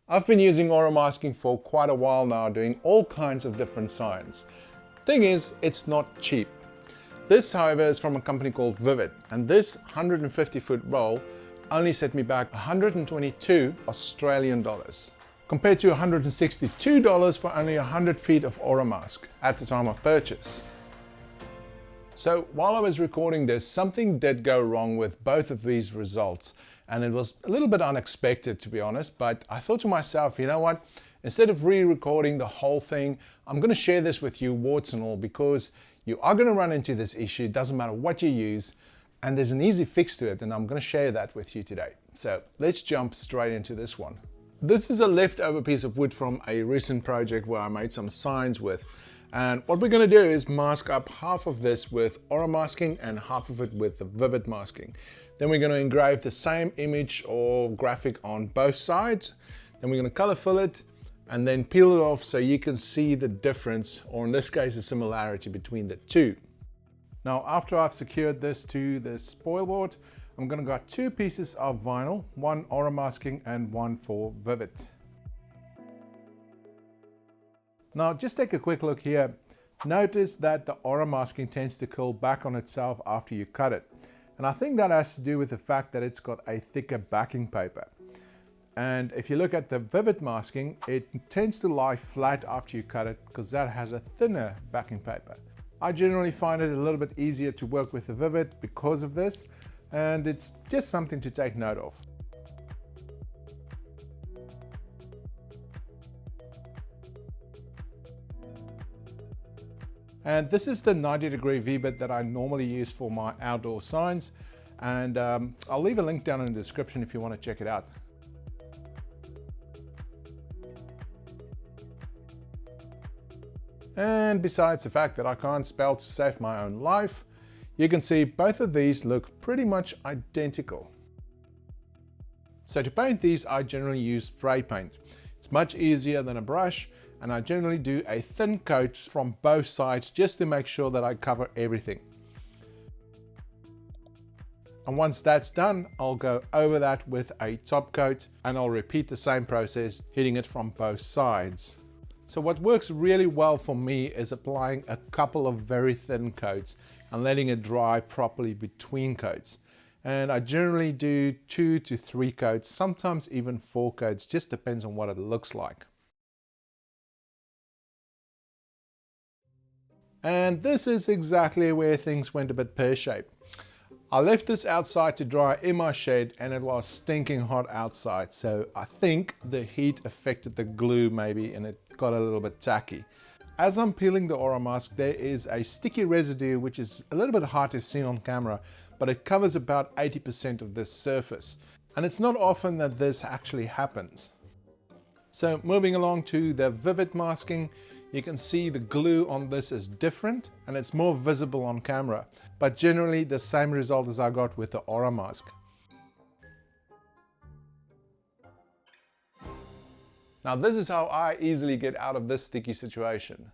I've been using Oramasking for quite a while now, doing all kinds of different signs. Thing is, it's not cheap. This, however, is from a company called Vivid, and this 150-foot roll only set me back 122 Australian dollars, compared to $162 for only 100 feet of Oramask at the time of purchase. So while I was recording this, something did go wrong with both of these results, and it was a little bit unexpected, to be honest, but I thought to myself, you know what, instead of re-recording the whole thing, I'm going to share this with you, warts and all, because you are going to run into this issue. It doesn't matter what you use, and there's an easy fix to it, and I'm going to share that with you today. So let's jump straight into this one. This is a leftover piece of wood from a recent project where I made some signs with. And what we're going to do is mask up half of this with Oramasking and half of it with the Vivid masking. Then we're going to engrave the same image or graphic on both sides. Then we're going to color fill it and then peel it off so you can see the difference, or in this case, the similarity between the two. Now, after I've secured this to the spoil board, I'm going to got two pieces of vinyl, one Oramasking and one for Vivid. Now just take a quick look here. Notice that the Oramasking tends to curl back on itself after you cut it. And I think that has to do with the fact that it's got a thicker backing paper. And if you look at the Vivid masking, it tends to lie flat after you cut it because that has a thinner backing paper. I generally find it a little bit easier to work with the Vivid because of this, and it's just something to take note of. And this is the 90-degree V-bit that I normally use for my outdoor signs. And I'll leave a link down in the description if you want to check it out. And besides the fact that I can't spell to save my own life, you can see both of these look pretty much identical. So to paint these, I generally use spray paint. It's much easier than a brush, and I generally do a thin coat from both sides just to make sure that I cover everything. And once that's done, I'll go over that with a top coat, and I'll repeat the same process, hitting it from both sides. So what works really well for me is applying a couple of very thin coats and letting it dry properly between coats. And I generally do 2 to 3 coats, sometimes even 4 coats, just depends on what it looks like. And this is exactly where things went a bit pear-shaped. I left this outside to dry in my shed and it was stinking hot outside, so I think the heat affected the glue maybe and it got a little bit tacky. As I'm peeling the Oramask, there is a sticky residue which is a little bit hard to see on camera, but it covers about 80% of this surface. And it's not often that this actually happens. So moving along to the Vivid masking, you can see the glue on this is different and it's more visible on camera, but generally the same result as I got with the Oramask. Now this is how I easily get out of this sticky situation.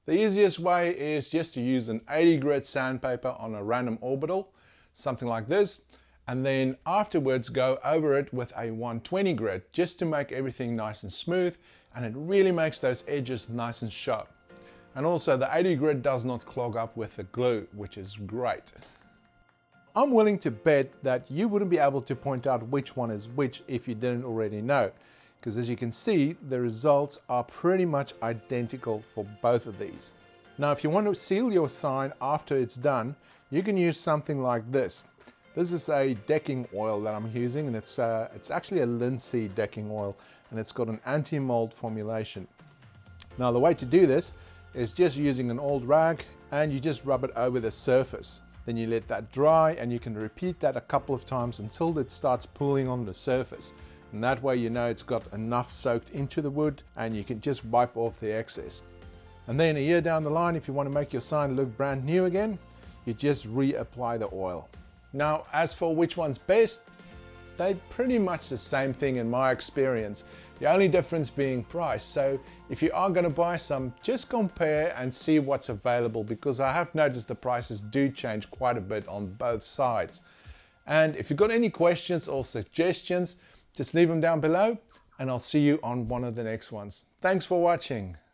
The easiest way is just to use an 80 grit sandpaper on a random orbital, something like this, and then afterwards go over it with a 120 grit just to make everything nice and smooth, and it really makes those edges nice and sharp. And also the 80 grit does not clog up with the glue, which is great. I'm willing to bet that you wouldn't be able to point out which one is which if you didn't already know, because as you can see, the results are pretty much identical for both of these. Now if you want to seal your sign after it's done, you can use something like this. This is a decking oil that I'm using, and it's actually a linseed decking oil, and it's got an anti-mold formulation. Now the way to do this is just using an old rag, and you just rub it over the surface. Then you let that dry, and you can repeat that a couple of times until it starts pooling on the surface. And that way you know it's got enough soaked into the wood, and you can just wipe off the excess. And then a year down the line, if you want to make your sign look brand new again, you just reapply the oil. Now, as for which one's best, they're pretty much the same thing in my experience. The only difference being price. So if you are going to buy some, just compare and see what's available, because I have noticed the prices do change quite a bit on both sides. And if you've got any questions or suggestions, just leave them down below and I'll see you on one of the next ones. Thanks for watching.